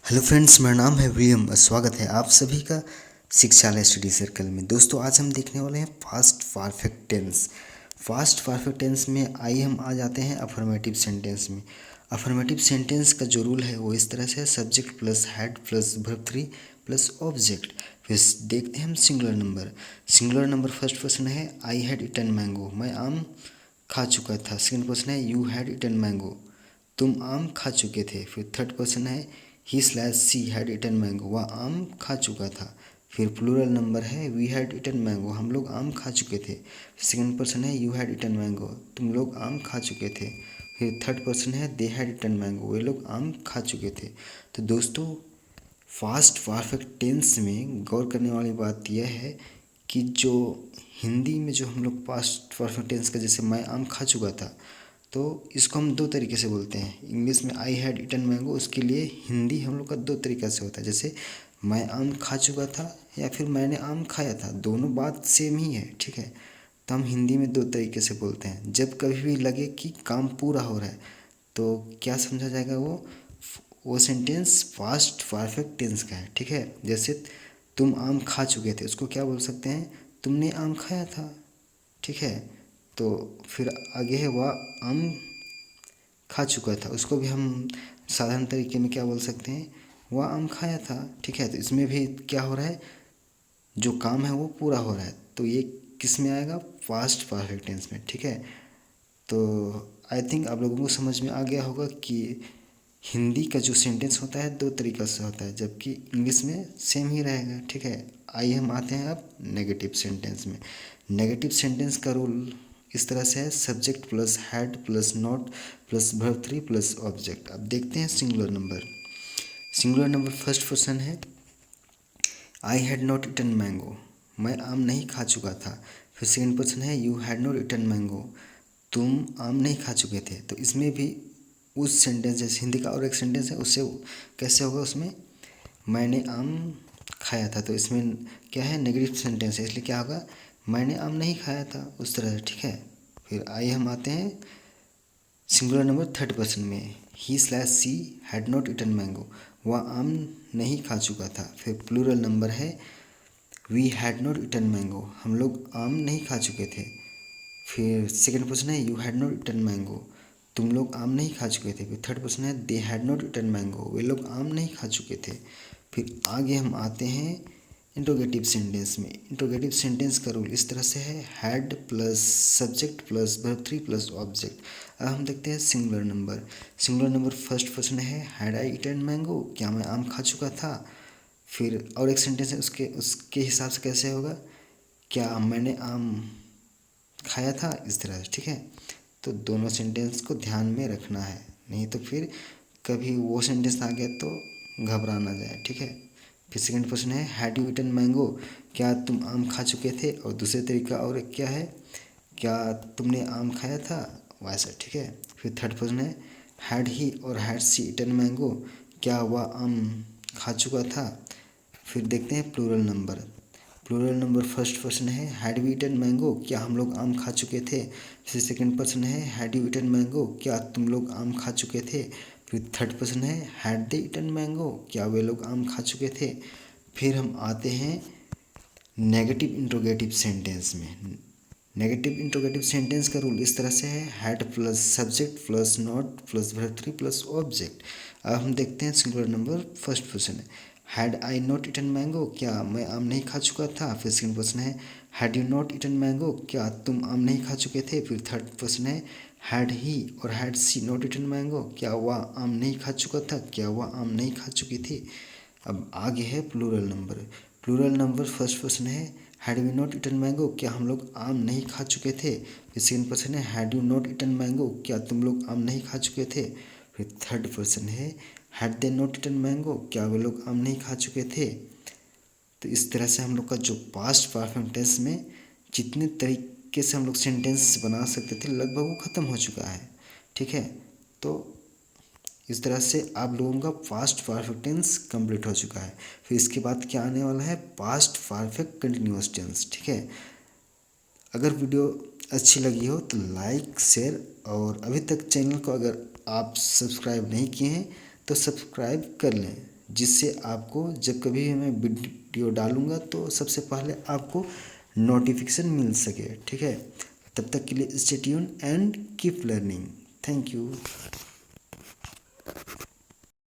Hello friends, मेरा नाम है विलियम। स्वागत है आप सभी का शिक्षालय स्टडी सर्कल में। दोस्तों, आज हम देखने वाले हैं past perfect tense. Past perfect tense में आइए हम आ जाते हैं अफर्मेटिव सेंटेंस में। अफर्मेटिव सेंटेंस का जो रूल है वो इस तरह से है: subject plus had plus verb three plus object. फिर देखते हैं हम singular number. Singular number first person है आई हैड इटन मैंगो, मैं आम खा चुका था। सेकंड पर्सन है यू हैड इटन मैंगो, तुम आम खा चुके थे। फिर थर्ड पर्सन है he slash she had eaten mango, वह आम खा चुका था। फिर प्लूरल नंबर है वी हैड इटन मैंगो, हम लोग आम खा चुके थे। सेकंड पर्सन है यू हैड इटन मैंगो, तुम लोग आम खा चुके थे। फिर थर्ड पर्सन है दे हैड इटन मैंगो, वे लोग आम खा चुके थे। तो दोस्तों, फास्ट परफेक्ट टेंस में गौर करने वाली बात यह है कि जो हिंदी में जो हम लोग पास्ट परफेक्ट टेंस का, जैसे मैं आम खा चुका था, तो इसको हम दो तरीके से बोलते हैं। इंग्लिश में आई हैड इटन मैंगो, उसके लिए हिंदी हम लोग का दो तरीक़ा से होता है। जैसे मैं आम खा चुका था या फिर मैंने आम खाया था, दोनों बात सेम ही है, ठीक है। तो हम हिंदी में दो तरीके से बोलते हैं। जब कभी भी लगे कि काम पूरा हो रहा है तो क्या समझा जाएगा, वो सेंटेंस पास्ट परफेक्ट टेंस का है, ठीक है। जैसे तुम आम खा चुके थे, उसको क्या बोल सकते हैं, तुमने आम खाया था, ठीक है। तो फिर आगे है वह आम खा चुका था, उसको भी हम साधारण तरीके में क्या बोल सकते हैं, वह आम खाया था, ठीक है। तो इसमें भी क्या हो रहा है, जो काम है वो पूरा हो रहा है, तो ये किस में आएगा, पास्ट परफेक्ट टेंस में, ठीक है। तो आई थिंक आप लोगों को समझ में आ गया होगा कि हिंदी का जो सेंटेंस होता है दो तरीक़ा से होता है, जबकि इंग्लिश में सेम ही रहेगा, ठीक है। आइए हम आते हैं अब नेगेटिव सेंटेंस में। नेगेटिव सेंटेंस का रूल इस तरह से है: subject plus had plus not plus verb three plus object. अब देखते हैं singular number. Singular number first person है I had not eaten mango, मैं आम नहीं खा चुका था। फिर सेकंड पर्सन है you had not eaten mango, तुम आम नहीं खा चुके थे। तो इसमें भी उस सेंटेंस, जैसे हिंदी का और एक सेंटेंस है, उससे कैसे होगा, उसमें मैंने आम खाया था, तो इसमें क्या है, नेगेटिव सेंटेंस है, इसलिए क्या होगा, मैंने आम नहीं खाया था, उस तरह से, ठीक है। फिर आइए हम आते हैं सिंगुलर नंबर थर्ड पर्सन में। He slash she had not eaten mango, वह आम नहीं खा चुका था। फिर प्लूरल नंबर है we had not eaten mango, हम लोग आम नहीं खा चुके थे। फिर सेकंड पर्सन है you had not eaten mango, तुम लोग आम नहीं खा चुके थे। फिर थर्ड पर्सन है they had not eaten mango, वे लोग आम नहीं खा चुके थे। फिर आगे हम आते हैं इंट्रोगेटिव सेंटेंस में। इंट्रोगेटिव सेंटेंस का रूल इस तरह से है: had plus subject plus verb three plus object. अब हम देखते हैं singular number. Singular number first person है हैड आई इटन मैंगो, क्या मैं आम खा चुका था। फिर और एक सेंटेंस है, उसके उसके हिसाब से कैसे होगा, क्या मैंने आम खाया था, इस तरह से, ठीक है। तो दोनों सेंटेंस को ध्यान में रखना है, नहीं तो फिर कभी वो सेंटेंस आ गया तो घबरा ना जाए, ठीक है। फिर सेकंड क्वेश्चन है हैड यू इटन मैंगो, क्या तुम आम खा चुके थे। और दूसरे तरीका और एक क्या है, क्या तुमने आम खाया था, वैसा, ठीक है। फिर थर्ड क्वेश्चन है हैड ही और हैड सी इटन मैंगो, क्या वह आम खा चुका था। फिर देखते हैं plural number. Plural number first person है हैड वी इटन मैंगो, क्या हम लोग आम खा चुके थे। फिर सेकंड पर्सन है हैड यू इटन मैंगो, क्या तुम लोग आम खा चुके थे। फिर थर्ड पर्सन है हैड दे इटन मैंगो, क्या वे लोग आम खा चुके थे। फिर हम आते हैं नेगेटिव इंट्रोगेटिव सेंटेंस में। नेगेटिव इंट्रोगेटिव सेंटेंस का रूल इस तरह से है: had plus subject plus not plus verb three plus object. अब हम देखते हैं सिंगुलर नंबर फर्स्ट पर्सन है had I not eaten mango, क्या मैं आम नहीं खा चुका था। फिर सेकंड पर्सन है had you not eaten mango, क्या तुम आम नहीं खा चुके थे। फिर थर्ड पर्सन है हैड ही और had she not eaten mango, क्या वह आम नहीं खा चुका था, क्या वह आम नहीं खा चुकी थी। अब आगे है plural number. Plural number first person है had we not eaten mango, क्या हम लोग आम नहीं खा चुके थे। फिर सेकंड पर्सन है had you not eaten mango, क्या तुम लोग आम नहीं खा चुके थे। फिर थर्ड पर्सन है had they not eaten mango, क्या वे लोग आम नहीं खा चुके थे। तो इस तरह से हम लोग का जो पास्ट परफेक्ट टेंस में जितने तरीके से हम लोग सेंटेंस बना सकते थे लगभग वो ख़त्म हो चुका है, ठीक है। तो इस तरह से आप लोगों का पास्ट परफेक्ट टेंस कंप्लीट हो चुका है। फिर इसके बाद क्या आने वाला है, पास्ट परफेक्ट कंटिन्यूअस टेंस, ठीक है। अगर वीडियो अच्छी लगी हो तो लाइक शेयर, और अभी तक चैनल को अगर आप सब्सक्राइब नहीं किए हैं तो सब्सक्राइब कर लें। जिससे आपको जब कभी मैं वीडियो डालूँगा तो सबसे पहले आपको नोटिफिकेशन मिल सके। ठीक है, तब तक के लिए stay tune and keep learning. Thank you.